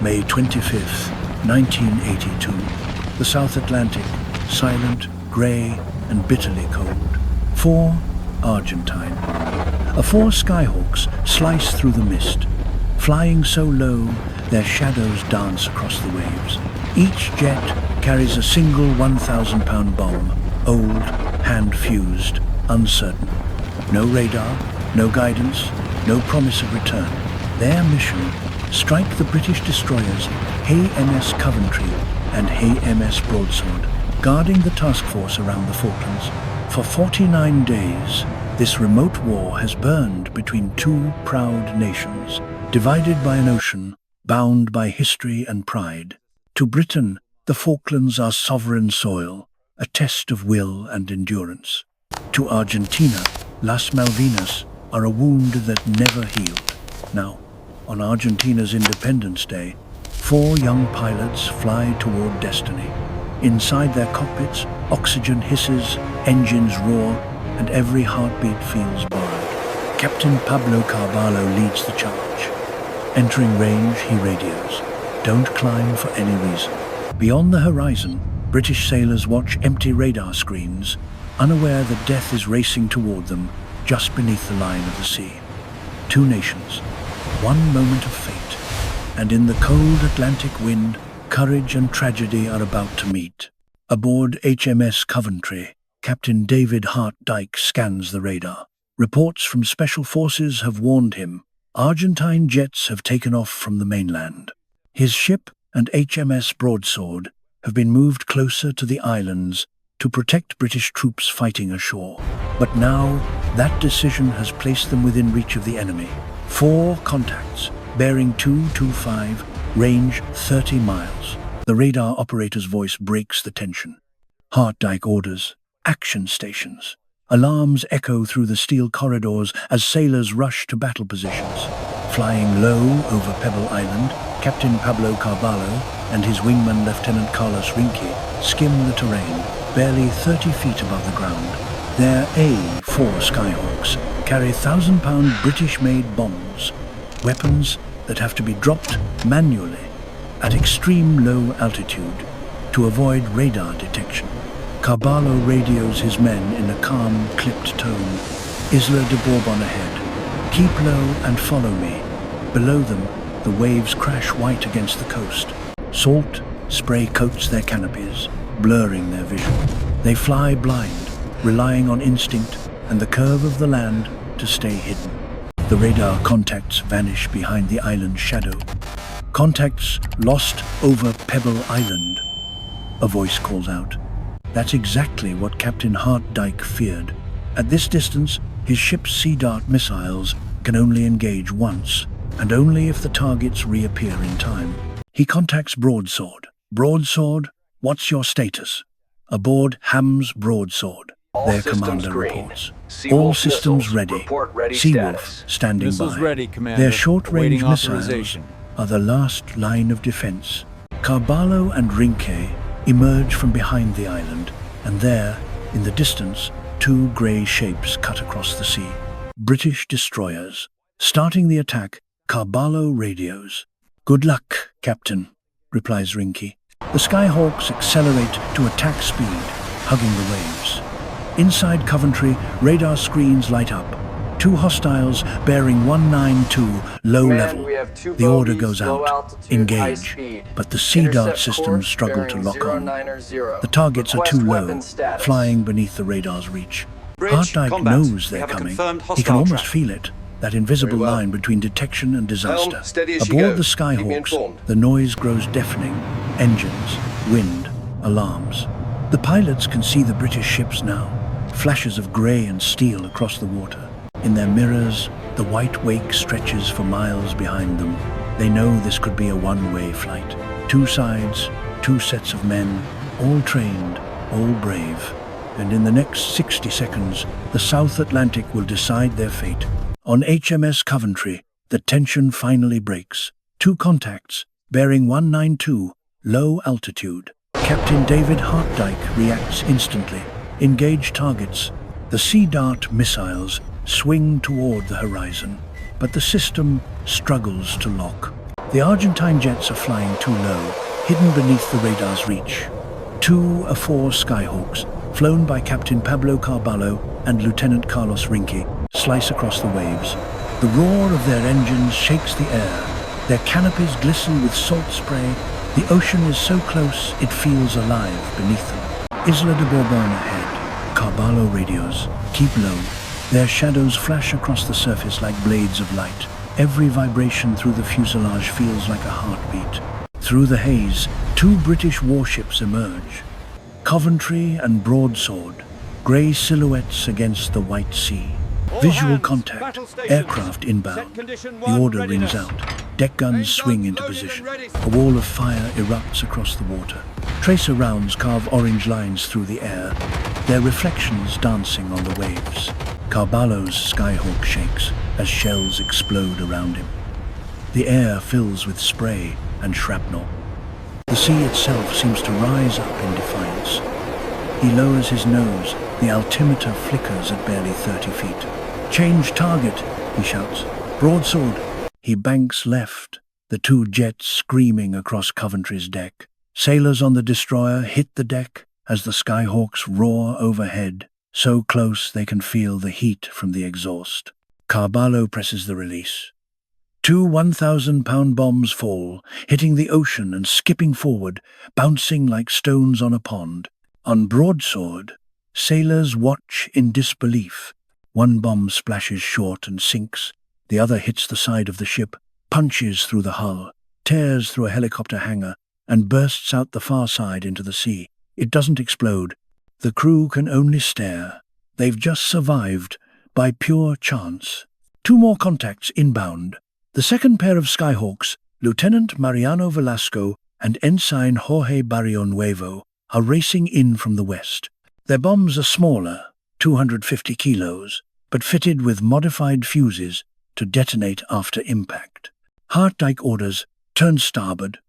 May 25th, 1982. The South Atlantic, silent, grey, and bitterly cold. 4 Argentine. A-4 Skyhawks slice through the mist. Flying so low, their shadows dance across the waves. Each jet carries a single 1,000-pound bomb, old, hand-fused, uncertain. No radar, no guidance, no promise of return. Their mission: strike the British destroyers HMS Coventry and HMS Broadsword, guarding the task force around the Falklands. For 49 days, this remote war has burned between two proud nations, divided by an ocean, bound by history and pride. To Britain, the Falklands are sovereign soil, a test of will and endurance. To Argentina, Las Malvinas are a wound that never healed. Now, on Argentina's Independence Day, 4 young pilots fly toward destiny. Inside their cockpits, oxygen hisses, engines roar, and every heartbeat feels borrowed. Captain Pablo Carvalho leads the charge. Entering range, he radios, "Don't climb for any reason." Beyond the horizon, British sailors watch empty radar screens, unaware that death is racing toward them just beneath the line of the sea. Two nations, one moment of fate, and in the cold Atlantic wind, courage and tragedy are about to meet. Aboard HMS Coventry, Captain David Hart Dyke scans the radar. Reports from Special Forces have warned him Argentine jets have taken off from the mainland. His ship and HMS Broadsword have been moved closer to the islands to protect British troops fighting ashore. But now, that decision has placed them within reach of the enemy. 4 contacts, bearing 225, range 30 miles. The radar operator's voice breaks the tension. Hartdyke orders, "Action stations." Alarms echo through the steel corridors as sailors rush to battle positions. Flying low over Pebble Island, Captain Pablo Carvalho and his wingman Lieutenant Carlos Rinke skim the terrain, barely 30 feet above the ground. Their A-4 Skyhawks carry 1,000-pound British-made bombs, weapons that have to be dropped manually at extreme low altitude to avoid radar detection. Carvalho radios his men in a calm, clipped tone. "Isla de Bourbon ahead. Keep low and follow me." Below them, the waves crash white against the coast. Salt spray coats their canopies, blurring their vision. They fly blind, relying on instinct and the curve of the land to stay hidden. The radar contacts vanish behind the island's shadow. "Contacts lost over Pebble Island," a voice calls out. That's exactly what Captain Hart Dyke feared. At this distance, his ship's Sea Dart missiles can only engage once, and only if the targets reappear in time. He contacts Broadsword. "Broadsword, what's your status?" "Aboard HMS Broadsword," their commander reports. "All systems ready. Seawolf standing by." Their short-range missiles are the last line of defense. Carvalho and Rinke emerge from behind the island, and there, in the distance, 2 grey shapes cut across the sea. British destroyers. Starting the attack, Carvalho radios. "Good luck, Captain," replies Rinke. The Skyhawks accelerate to attack speed, hugging the waves. Inside Coventry, radar screens light up. 2 hostiles bearing 192 low level. The order goes out, engage, but the Sea Dart systems struggle to lock on. The targets are too low, flying beneath the radar's reach. Hartdyke knows they're coming. He can almost feel it, that invisible line between detection and disaster. Aboard the Skyhawks, the noise grows deafening. Engines, wind, alarms. The pilots can see the British ships now, flashes of grey and steel across the water. In their mirrors, the white wake stretches for miles behind them. They know this could be a one-way flight. 2 sides, 2 sets of men, all trained, all brave. And in the next 60 seconds, the South Atlantic will decide their fate. On HMS Coventry, the tension finally breaks. 2 contacts, bearing 192, low altitude. Captain David Hart Dyke reacts instantly. Engage targets. The Sea Dart missiles swing toward the horizon, but the system struggles to lock. The Argentine jets are flying too low, hidden beneath the radar's reach. Two A-4 Skyhawks, flown by Captain Pablo Carballo and Lieutenant Carlos Rinke, slice across the waves. The roar of their engines shakes the air. Their canopies glisten with salt spray. The ocean is so close it feels alive beneath them. Isla de Bourbon ahead. Carballo radios. Keep low. Their shadows flash across the surface like blades of light. Every vibration through the fuselage feels like a heartbeat. Through the haze, two British warships emerge. Coventry and Broadsword, grey silhouettes against the white sea. Visual contact, aircraft inbound. The order rings out. Deck guns swing into position. A wall of fire erupts across the water. Tracer rounds carve orange lines through the air, their reflections dancing on the waves. Carballo's Skyhawk shakes as shells explode around him. The air fills with spray and shrapnel. The sea itself seems to rise up in defiance. He lowers his nose. The altimeter flickers at barely 30 feet. "Change target," he shouts. "Broadsword." He banks left, the two jets screaming across Coventry's deck. Sailors on the destroyer hit the deck as the Skyhawks roar overhead, so close they can feel the heat from the exhaust. Carballo presses the release. Two 1,000-pound bombs fall, hitting the ocean and skipping forward, bouncing like stones on a pond. On Broadsword, sailors watch in disbelief. One bomb splashes short and sinks. The other hits the side of the ship, punches through the hull, tears through a helicopter hangar, and bursts out the far side into the sea. It doesn't explode. The crew can only stare. They've just survived by pure chance. Two more contacts inbound. The second pair of Skyhawks, Lieutenant Mariano Velasco and Ensign Jorge Barrio Nuevo, are racing in from the west. Their bombs are smaller, 250 kilos, but fitted with modified fuses to detonate after impact. Hartdike orders, "Turn starboard,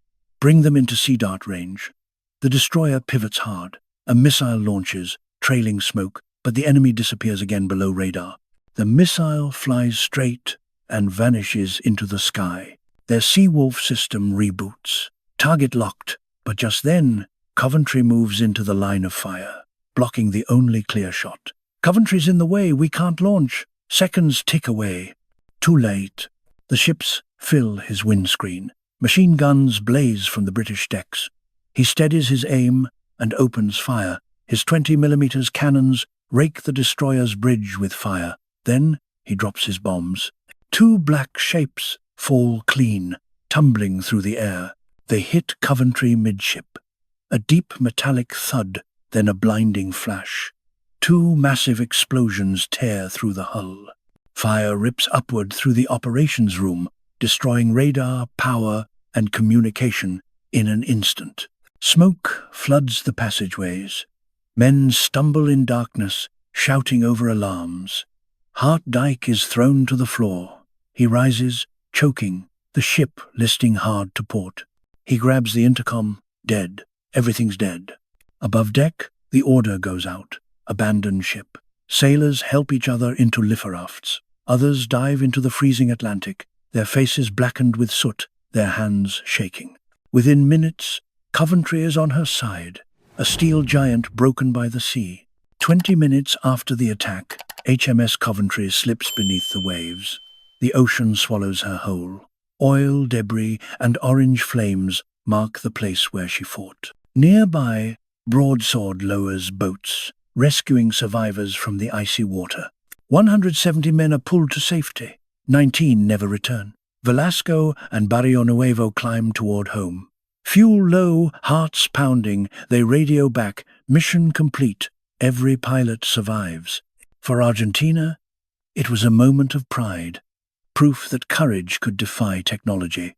bring them into sea dart range." The destroyer pivots hard. A missile launches, trailing smoke, but the enemy disappears again below radar. The missile flies straight and vanishes into the sky. Their Seawolf system reboots. Target locked, but just then, Coventry moves into the line of fire, blocking the only clear shot. "Coventry's in the way, we can't launch." Seconds tick away. Too late. The ships fill his windscreen. Machine guns blaze from the British decks. He steadies his aim and opens fire. His 20mm cannons rake the destroyer's bridge with fire. Then he drops his bombs. Two black shapes fall clean, tumbling through the air. They hit Coventry midship. A deep metallic thud, then a blinding flash. Two massive explosions tear through the hull. Fire rips upward through the operations room, destroying radar, power, and communication in an instant. Smoke floods the passageways. Men stumble in darkness, shouting over alarms. Hartdike is thrown to the floor. He rises, choking, the ship listing hard to port. He grabs the intercom, dead. Everything's dead. Above deck, the order goes out. Abandon ship. Sailors help each other into lift-rafts. Others dive into the freezing Atlantic, their faces blackened with soot, their hands shaking. Within minutes, Coventry is on her side, a steel giant broken by the sea. 20 minutes after the attack, HMS Coventry slips beneath the waves. The ocean swallows her whole. Oil, debris, and orange flames mark the place where she fought. Nearby, Broadsword lowers boats, rescuing survivors from the icy water. 170 men are pulled to safety. 19 never return. Velasco and Barrio Nuevo climb toward home. Fuel low, hearts pounding, they radio back, mission complete. Every pilot survives. For Argentina, it was a moment of pride, proof that courage could defy technology.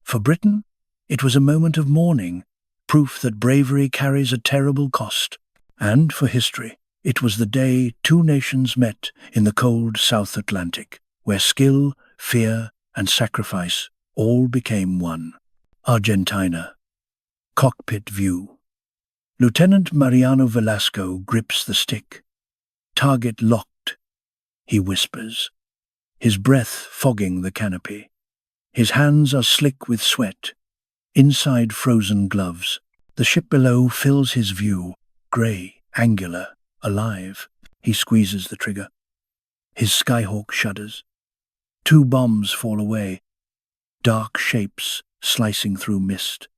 For Britain, it was a moment of mourning, proof that bravery carries a terrible cost. And for history, it was the day two nations met in the cold South Atlantic, where skill, fear, and sacrifice all became one. Argentina. Cockpit view. Lieutenant Mariano Velasco grips the stick. Target locked, he whispers, his breath fogging the canopy. His hands are slick with sweat, inside frozen gloves. The ship below fills his view, grey, angular, alive. He squeezes the trigger. His Skyhawk shudders. 2 bombs fall away, dark shapes slicing through mist.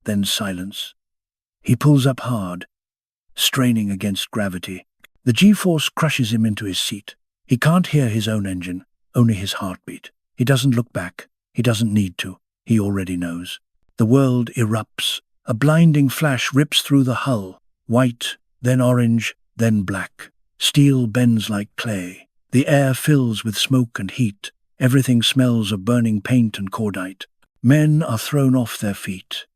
Then silence. He pulls up hard, straining against gravity. The G-force crushes him into his seat. He can't hear his own engine, only his heartbeat. He doesn't look back. He doesn't need to. He already knows. The world erupts. A blinding flash rips through the hull. White, then orange, then black. Steel bends like clay. The air fills with smoke and heat. Everything smells of burning paint and cordite. Men are thrown off their feet.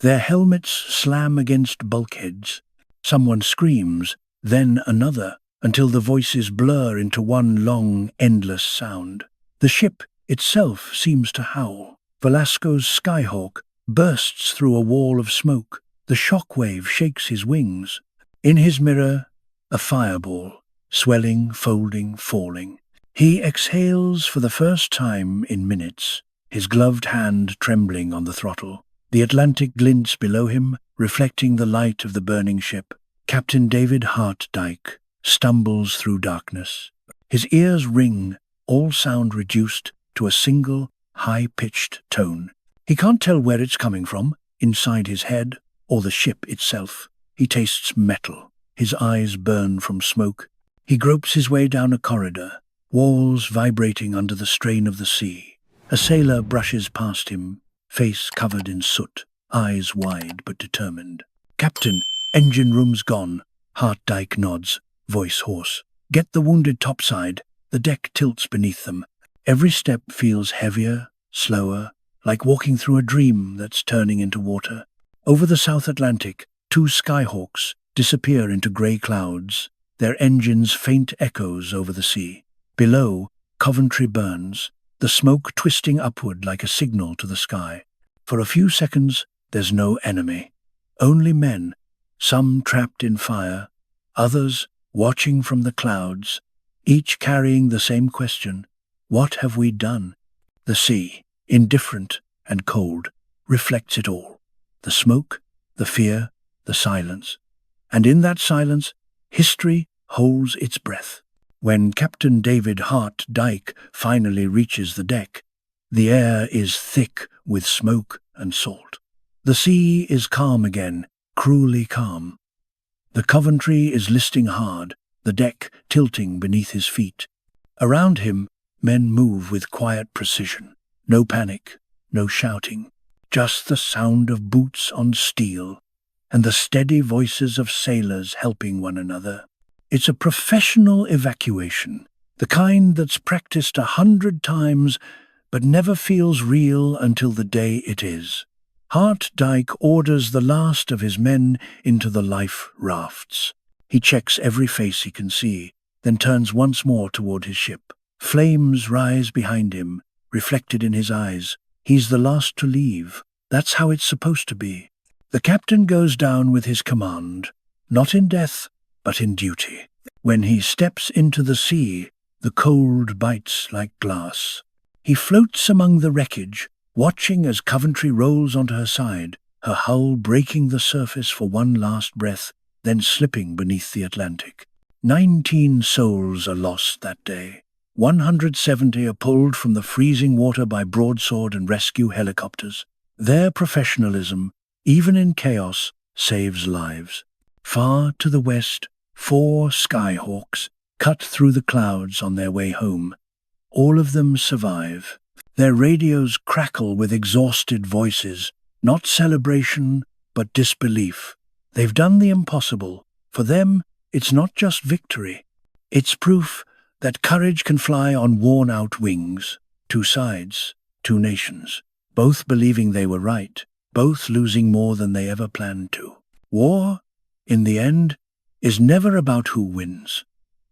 Their helmets slam against bulkheads. Someone screams, then another, until the voices blur into one long, endless sound. The ship itself seems to howl. Velasco's Skyhawk bursts through a wall of smoke. The shockwave shakes his wings. In his mirror, a fireball, swelling, folding, falling. He exhales for the first time in minutes, his gloved hand trembling on the throttle. The Atlantic glints below him, reflecting the light of the burning ship. Captain David Hartdyke stumbles through darkness. His ears ring, all sound reduced to a single, high-pitched tone. He can't tell where it's coming from, inside his head or the ship itself. He tastes metal. His eyes burn from smoke. He gropes his way down a corridor, walls vibrating under the strain of the sea. A sailor brushes past him, face covered in soot, eyes wide but determined. "Captain, engine room's gone." Hartdyke nods, voice hoarse. "Get the wounded topside." The deck tilts beneath them. Every step feels heavier, slower, like walking through a dream that's turning into water. Over the South Atlantic, 2 Skyhawks disappear into grey clouds, their engines faint echoes over the sea. Below, Coventry burns, the smoke twisting upward like a signal to the sky. For a few seconds, there's no enemy. Only men, some trapped in fire, others watching from the clouds, each carrying the same question: what have we done? The sea, indifferent and cold, reflects it all. The smoke, the fear, the silence. And in that silence, history holds its breath. When Captain David Hartdyke finally reaches the deck, the air is thick with smoke and salt. The sea is calm again, cruelly calm. The Coventry is listing hard, the deck tilting beneath his feet. Around him, men move with quiet precision. No panic, no shouting, just the sound of boots on steel and the steady voices of sailors helping one another. It's a professional evacuation, the kind that's practiced 100 times but never feels real until the day it is. Hartdyke orders the last of his men into the life rafts. He checks every face he can see, then turns once more toward his ship. Flames rise behind him, reflected in his eyes. He's the last to leave. That's how it's supposed to be. The captain goes down with his command, not in death, but in duty. When he steps into the sea, the cold bites like glass. He floats among the wreckage, watching as Coventry rolls onto her side, her hull breaking the surface for one last breath, then slipping beneath the Atlantic. 19 souls are lost that day. 170 are pulled from the freezing water by broadsword and rescue helicopters. Their professionalism, even in chaos, saves lives. Far to the west, 4 Skyhawks cut through the clouds on their way home. All of them survive. Their radios crackle with exhausted voices, not celebration, but disbelief. They've done the impossible. For them, it's not just victory. It's proof that courage can fly on worn-out wings. 2 sides, 2 nations, both believing they were right, both losing more than they ever planned to. War, in the end, is never about who wins.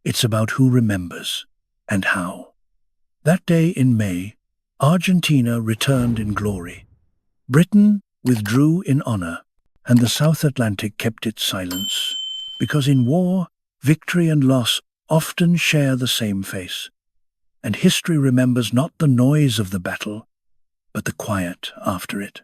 It's about who remembers, and how. That day in May, Argentina returned in glory. Britain withdrew in honor, and the South Atlantic kept its silence. Because in war, victory and loss often share the same face. And history remembers not the noise of the battle, but the quiet after it.